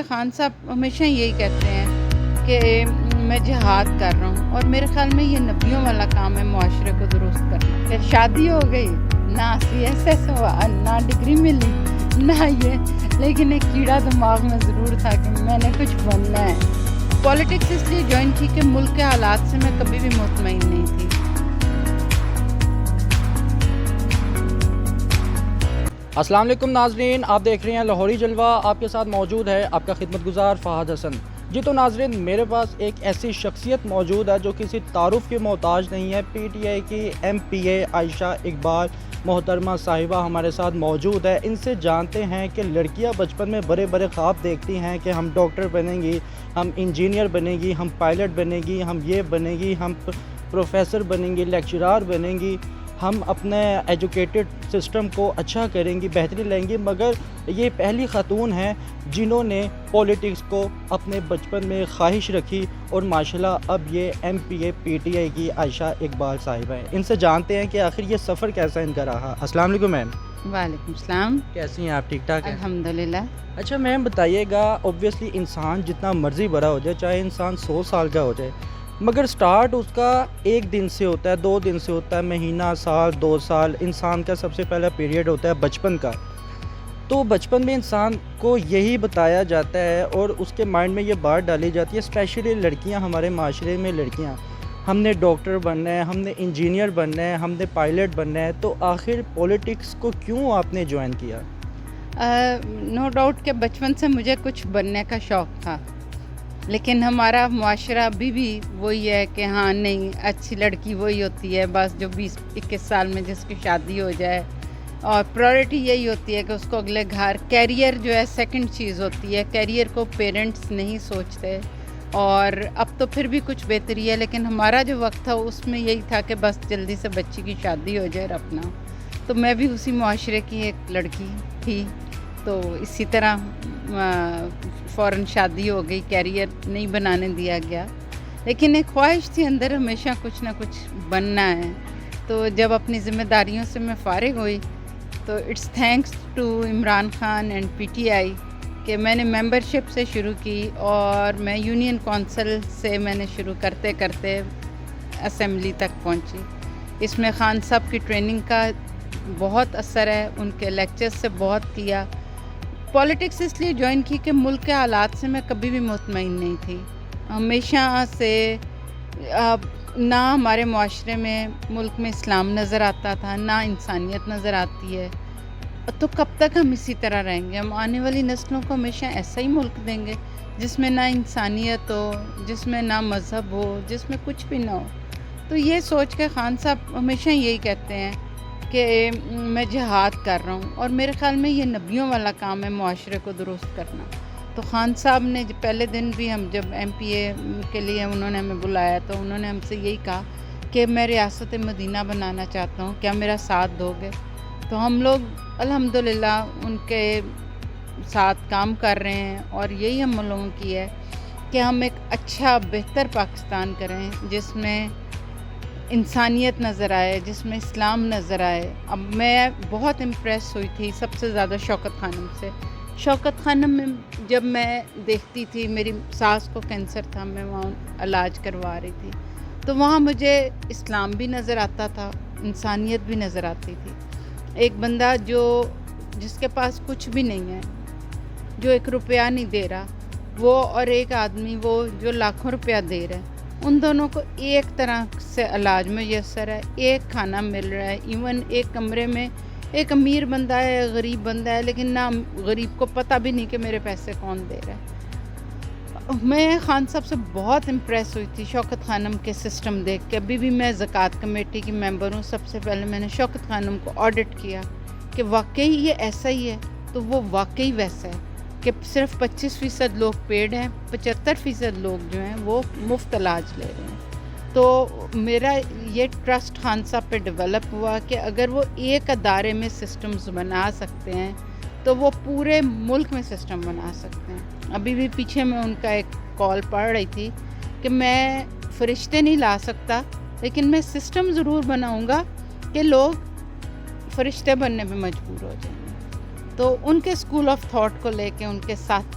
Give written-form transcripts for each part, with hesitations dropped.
خان صاحب ہمیشہ یہی کہتے ہیں کہ میں جہاد کر رہا ہوں، اور میرے خیال میں یہ نبیوں والا کام ہے معاشرے کو درست کرنا. کہ شادی ہو گئی، نہ CSS ہوا، نہ ڈگری ملی، نہ یہ، لیکن ایک کیڑا دماغ میں ضرور تھا کہ میں نے کچھ بننا ہے. پولیٹکس اس لیے جوائن کی کہ ملک کے حالات سے میں کبھی بھی مطمئن نہیں تھی. السلام علیکم ناظرین، آپ دیکھ رہے ہیں لاہوری جلوہ. آپ کے ساتھ موجود ہے آپ کا خدمت گزار فہد حسن. جی تو ناظرین، میرے پاس ایک ایسی شخصیت موجود ہے جو کسی تعارف کی محتاج نہیں ہے. PTI کی MPA عائشہ اقبال محترمہ صاحبہ ہمارے ساتھ موجود ہے. ان سے جانتے ہیں کہ لڑکیاں بچپن میں بڑے بڑے خواب دیکھتی ہیں کہ ہم ڈاکٹر بنیں گی، ہم انجینئر بنیں گی، ہم پائلٹ بنیں گی، ہم یہ بنیں گی، ہم پروفیسر بنیں گی، لیکچرار بنیں گی، ہم اپنے ایجوکیٹڈ سسٹم کو اچھا کریں گی، بہتری لیں گی. مگر یہ پہلی خاتون ہیں جنہوں نے پولیٹکس کو اپنے بچپن میں خواہش رکھی، اور ماشاءاللہ اب یہ MPA PTI کی عائشہ اقبال صاحبہ ہیں. ان سے جانتے ہیں کہ آخر یہ سفر کیسا ان کا رہا. السلام علیکم میم. وعلیکم السلام. کیسی ہیں آپ؟ ٹھیک ٹھاک ہیں؟ الحمدللہ. اچھا میم بتائیے گا، اوبویسلی انسان جتنا مرضی بڑا ہو جائے، چاہے انسان 100 سال کا ہو جائے، مگر سٹارٹ اس کا ایک دن سے ہوتا ہے، 2 دن سے ہوتا ہے، مہینہ، سال، 2 سال. انسان کا سب سے پہلا پیریڈ ہوتا ہے بچپن کا. تو بچپن میں انسان کو یہی بتایا جاتا ہے اور اس کے مائنڈ میں یہ بات ڈالی جاتی ہے، اسپیشلی لڑکیاں، ہمارے معاشرے میں لڑکیاں، ہم نے ڈاکٹر بننا ہے، ہم نے انجینئر بننا ہے، ہم نے پائلٹ بننا ہے. تو آخر پولیٹکس کو کیوں آپ نے جوائن کیا؟ نو ڈاؤٹ کہ بچپن سے مجھے کچھ بننے کا شوق تھا، لیکن ہمارا معاشرہ ابھی بھی وہی ہے کہ ہاں نہیں، اچھی لڑکی وہی ہوتی ہے بس جو 20-21 سال میں جس کی شادی ہو جائے، اور پرائورٹی یہی ہوتی ہے کہ اس کو اگلے گھر، کیریئر جو ہے سیکنڈ چیز ہوتی ہے. کیریئر کو پیرنٹس نہیں سوچتے، اور اب تو پھر بھی کچھ بہتری ہے، لیکن ہمارا جو وقت تھا اس میں یہی تھا کہ بس جلدی سے بچی کی شادی ہو جائے اور اپنا. تو میں بھی اسی معاشرے کی ایک لڑکی تھی، تو اسی طرح فوراً شادی ہو گئی، کیریئر نہیں بنانے دیا گیا، لیکن ایک خواہش تھی اندر ہمیشہ کچھ نہ کچھ بننا ہے. تو جب اپنی ذمہ داریوں سے میں فارغ ہوئی تو it's thanks to Imran Khan and PTI کہ میں نے ممبرشپ سے شروع کی، اور میں یونین کونسل سے میں نے شروع کرتے کرتے اسمبلی تک پہنچی. اس میں خان صاحب کی ٹریننگ کا بہت اثر ہے، ان کے لیکچرز سے بہت کیا. پولیٹکس اس لیے جوائن کی کہ ملک کے حالات سے میں کبھی بھی مطمئن نہیں تھی. ہمیشہ سے نہ ہمارے معاشرے میں ملک میں اسلام نظر آتا تھا، نہ انسانیت نظر آتی ہے. تو کب تک ہم اسی طرح رہیں گے؟ ہم آنے والی نسلوں کو ہمیشہ ایسا ہی ملک دیں گے جس میں نہ انسانیت ہو، جس میں نہ مذہب ہو، جس میں کچھ بھی نہ ہو. تو یہ سوچ کے خان صاحب ہمیشہ یہی کہتے ہیں کہ میں جہاد کر رہا ہوں، اور میرے خیال میں یہ نبیوں والا کام ہے معاشرے کو درست کرنا. تو خان صاحب نے پہلے دن بھی، ہم جب MPA کے لیے انہوں نے ہمیں بلایا تو انہوں نے ہم سے یہی کہا کہ میں ریاست مدینہ بنانا چاہتا ہوں، کیا میرا ساتھ دو گے؟ تو ہم لوگ الحمدللہ ان کے ساتھ کام کر رہے ہیں، اور یہی ہم لوگوں کی ہے کہ ہم ایک اچھا بہتر پاکستان کریں جس میں انسانیت نظر آئے، جس میں اسلام نظر آئے. اب میں بہت امپریس ہوئی تھی سب سے زیادہ شوکت خانم سے. شوکت خانم میں جب میں دیکھتی تھی، میری ساس کو کینسر تھا، میں وہاں علاج کروا رہی تھی، تو وہاں مجھے اسلام بھی نظر آتا تھا، انسانیت بھی نظر آتی تھی. ایک بندہ جس کے پاس کچھ بھی نہیں ہے، جو 1 روپیہ نہیں دے رہا، وہ اور ایک آدمی وہ جو لاکھوں روپیہ دے رہا ہے، ان دونوں کو ایک طرح سے علاج میسر ہے، ایک کھانا مل رہا ہے. ایون ایک کمرے میں ایک امیر بندہ ہے، غریب بندہ ہے، لیکن نہ غریب کو پتہ بھی نہیں کہ میرے پیسے کون دے رہا ہے. میں خان صاحب سے بہت امپریس ہوئی تھی شوکت خانم کے سسٹم دیکھ کے. ابھی بھی میں زکوٰۃ کمیٹی کی ممبر ہوں. سب سے پہلے میں نے شوکت خانم کو آڈٹ کیا کہ واقعی یہ ایسا ہی ہے، تو وہ واقعی ویسا ہے کہ صرف 25% لوگ پیڈ ہیں، 75% لوگ جو ہیں وہ مفت علاج لے رہے ہیں. تو میرا یہ ٹرسٹ خان صاحب پہ ڈیولپ ہوا کہ اگر وہ ایک ادارے میں سسٹمز بنا سکتے ہیں تو وہ پورے ملک میں سسٹم بنا سکتے ہیں. ابھی بھی پیچھے میں ان کا ایک کال پڑھ رہی تھی کہ میں فرشتے نہیں لا سکتا، لیکن میں سسٹم ضرور بناؤں گا کہ لوگ فرشتے بننے پہ مجبور ہو جائیں گے. تو ان کے اسکول آف تھاٹ کو لے کے ان کے ساتھ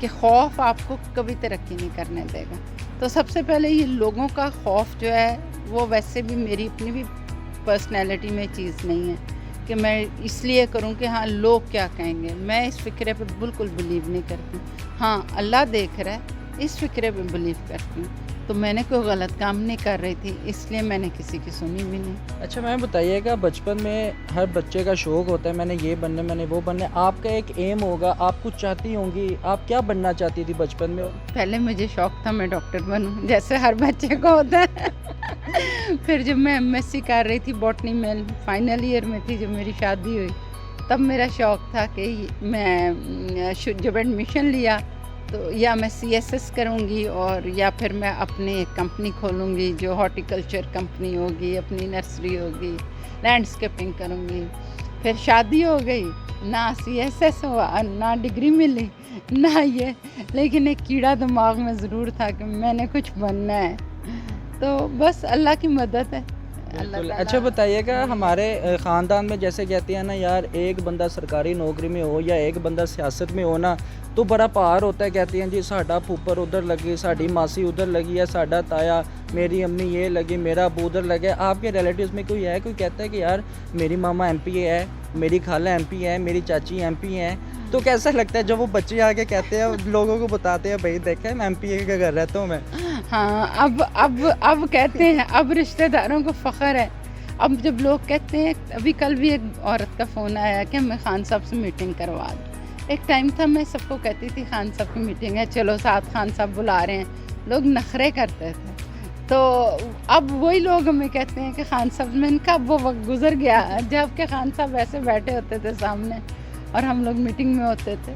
کہ خوف آپ کو کبھی ترقی نہیں کرنے دے گا. تو سب سے پہلے یہ لوگوں کا خوف جو ہے وہ ویسے بھی میری اپنی بھی پرسنالٹی میں چیز نہیں ہے کہ میں اس لیے کروں کہ ہاں لوگ کیا کہیں گے. میں اس فکرے پہ بالکل بلیو نہیں کرتی. ہاں اللہ دیکھ رہا ہے اس فکرے پہ بلیو کرتی ہوں. تو میں نے کوئی غلط کام نہیں کر رہی تھی اس لیے میں نے کسی کی سنی بھی نہیں. اچھا میم بتائیے گا، بچپن میں ہر بچے کا شوق ہوتا ہے میں نے یہ بننا میں نے وہ بننا، آپ کا ایک ایم ہوگا، آپ کچھ چاہتی ہوں گی، آپ کیا بننا چاہتی تھی بچپن میں؟ پہلے مجھے شوق تھا میں ڈاکٹر بنوں جیسے ہر بچے کو ہوتا ہے. پھر جب میں ایم ایس سی کر رہی تھی باٹنی میں فائنل ایئر میں تھی جب میری شادی ہوئی، تب میرا شوق تھا کہ میں جب ایڈمیشن لیا تو یا میں سی ایس ایس کروں گی اور یا پھر میں اپنی ایک کمپنی کھولوں گی جو ہارٹیکلچر کمپنی ہوگی، اپنی نرسری ہوگی، لینڈسکیپنگ کروں گی. پھر شادی ہو گئی، نہ سی ایس ایس ہوا، نہ ڈگری ملی، نہ یہ، لیکن ایک کیڑا دماغ میں ضرور تھا کہ میں نے کچھ بننا ہے. تو بس اللہ کی مدد ہے. بالکل. اچھا بتائیے گا، ہمارے خاندان میں جیسے کہتے ہیں نا یار ایک بندہ سرکاری نوکری میں ہو یا ایک بندہ سیاست میں ہو نا تو بڑا پہاڑ ہوتا ہے. کہتے ہیں جی ساڈا پھوپر ادھر لگی، ساڈی ماسی ادھر لگی ہے، ساڈا تایا، میری امی یہ لگی، میرا ابو ادھر لگے. آپ کے ریلیٹیوز میں کوئی ہے کوئی کہتا ہے کہ یار میری ماما ایم پی ہے، میری خالہ ایم پی ہے، میری چاچی ایم پی ہیں؟ تو کیسا لگتا ہے جب وہ بچے آ کے کہتے ہیں لوگوں کو بتاتے ہیں بھائی دیکھیں میں ایم پی کے گھر رہتا ہوں میں؟ ہاں اب کہتے ہیں، اب رشتہ داروں کو فخر ہے. اب جب لوگ کہتے ہیں، ابھی کل بھی ایک عورت کا فون آیا کہ میں خان صاحب سے میٹنگ کروا دوں. ایک ٹائم تھا میں سب کو کہتی تھی خان صاحب کی میٹنگ ہے، چلو ساتھ خان صاحب بلا رہے ہیں، لوگ نخرے کرتے تھے. تو اب وہی لوگ ہمیں کہتے ہیں کہ خان صاحب، میں ان کا اب وہ وقت گزر گیا جب کہ خان صاحب ایسے بیٹھے ہوتے تھے سامنے اور ہم لوگ میٹنگ میں ہوتے تھے.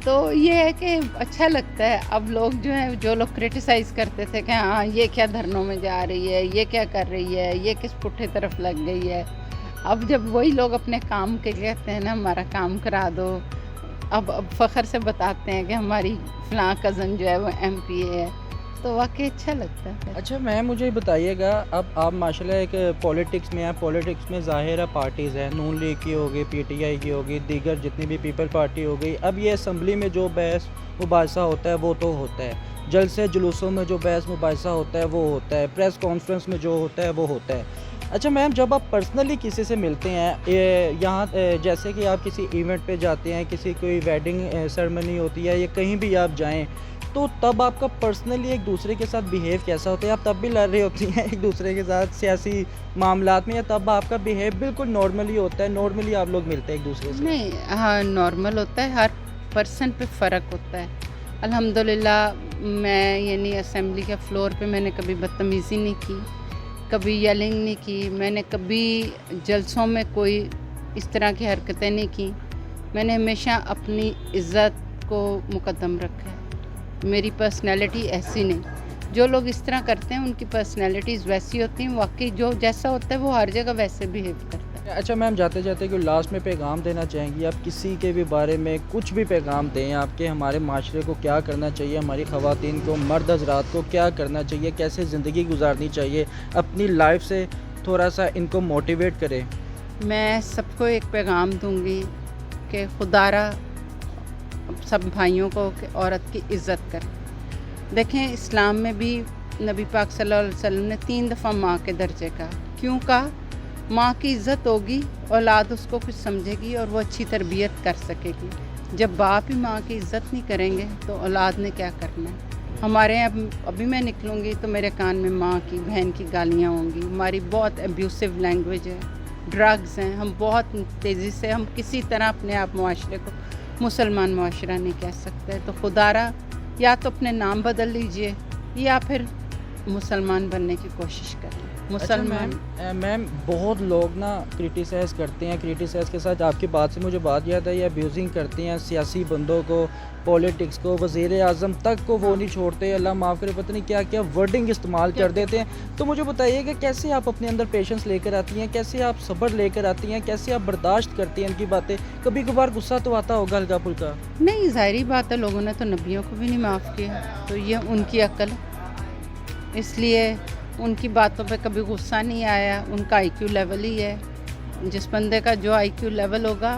تو یہ ہے کہ اچھا لگتا ہے. اب لوگ جو ہیں، جو لوگ کرٹیسائز کرتے تھے کہ ہاں یہ کیا دھرنوں میں جا رہی ہے، یہ کیا کر رہی ہے، یہ کس پٹھے طرف لگ گئی ہے، اب جب وہی لوگ اپنے کام کے کہتے ہیں نا ہمارا کام کرا دو، اب فخر سے بتاتے ہیں کہ ہماری فلاں کزن جو ہے وہ ایم پی اے ہے، تو واقعی اچھا لگتا ہے. اچھا میم مجھے بتائیے گا، اب آپ ماشاء اللہ ایک پولیٹکس میں ہیں، پولیٹکس میں ظاہر ہے پارٹیز ہیں، نون لیگ کی ہوگی، پی ٹی آئی کی ہوگی، دیگر جتنی بھی پیپل پارٹی ہو گئی. اب یہ اسمبلی میں جو بحث مباحثہ ہوتا ہے وہ تو ہوتا ہے، جلسے جلوسوں میں جو بحث مباحثہ ہوتا ہے وہ ہوتا ہے، پریس کانفرنس میں جو ہوتا ہے وہ ہوتا ہے. اچھا میم جب آپ پرسنلی کسی سے ملتے ہیں یہاں جیسے کہ آپ کسی ایونٹ پہ جاتے ہیں، کسی کوئی ویڈنگ سرمنی ہوتی ہے یا کہیں بھی آپ جائیں، تو تب آپ کا پرسنلی ایک دوسرے کے ساتھ بیہیو کیسا ہوتا ہے؟ آپ تب بھی لڑ رہی ہوتی ہیں ایک دوسرے کے ساتھ سیاسی معاملات میں، یا تب آپ کا بیہیو بالکل نارملی ہوتا ہے، نارملی آپ لوگ ملتے ہیں ایک دوسرے سے؟ نہیں، ہاں نارمل ہوتا ہے. ہر پرسن پہ فرق ہوتا ہے. الحمدللہ میں یعنی اسمبلی کے فلور پہ میں نے کبھی بدتمیزی نہیں کی، کبھی یلنگ نہیں کی، میں نے کبھی جلسوں میں کوئی اس طرح کی حرکتیں نہیں کی. میں نے ہمیشہ اپنی عزت کو مقدم رکھا ہے. میری پرسنالٹی ایسی نہیں. جو لوگ اس طرح کرتے ہیں ان کی پرسنالٹیز ویسی ہوتی ہیں، واقعی جو جیسا ہوتا ہے وہ ہر جگہ ویسے بیہیو کرتا ہے. اچھا میم جاتے جاتے کوئی لاسٹ میں پیغام دینا چاہیں گی آپ کسی کے بھی بارے میں؟ کچھ بھی پیغام دیں آپ کے، ہمارے معاشرے کو کیا کرنا چاہیے، ہماری خواتین کو، مرد حضرات کو کیا کرنا چاہیے، کیسے زندگی گزارنی چاہیے، اپنی لائف سے تھوڑا سا ان کو موٹیویٹ کرے. میں سب کو ایک پیغام دوں گی کہ خدا را سب بھائیوں کو کہ عورت کی عزت کریں. دیکھیں اسلام میں بھی نبی پاک صلی اللہ علیہ وسلم نے 3 دفعہ ماں کے درجے کا کیوں کہا؟ ماں کی عزت ہوگی، اولاد اس کو کچھ سمجھے گی اور وہ اچھی تربیت کر سکے گی. جب باپ ہی ماں کی عزت نہیں کریں گے تو اولاد نے کیا کرنا ہے؟ ہمارے ابھی میں نکلوں گی تو میرے کان میں ماں کی، بہن کی گالیاں ہوں گی. ہماری بہت ابیوسو لینگویج ہے، ڈرگز ہیں، ہم بہت تیزی سے، ہم کسی طرح اپنے آپ معاشرے کو مسلمان معاشرہ نہیں کہہ سکتے. تو خدا را یا تو اپنے نام بدل لیجئے یا پھر مسلمان بننے کی کوشش کریں. مسلمان میم بہت لوگ نا کرٹیسائز کرتے ہیں، کرٹیسائز کے ساتھ آپ کی بات سے مجھے بات یاد ہے، یہ ابیوزنگ کرتے ہیں سیاسی بندوں کو، پولیٹکس کو، وزیر اعظم تک کو وہ نہیں چھوڑتے، اللہ معاف کرے پتہ نہیں کیا کیا ورڈنگ استعمال کر دیتے ہیں. تو مجھے بتائیے کہ کیسے آپ اپنے اندر پیشنس لے کر آتی ہیں، کیسے آپ صبر لے کر آتی ہیں، کیسے آپ برداشت کرتی ہیں ان کی باتیں؟ کبھی کبھار غصہ تو آتا ہوگا ہلکا پھلکا؟ نہیں، ظاہری بات ہے، لوگوں نے تو نبیوں کو بھی نہیں معاف کیا، تو یہ ان کی عقل ہے، اس لیے ان کی باتوں پہ کبھی غصہ نہیں آیا. ان کا آئی کیو لیول ہی ہے. جس بندے کا جو آئی کیو لیول ہوگا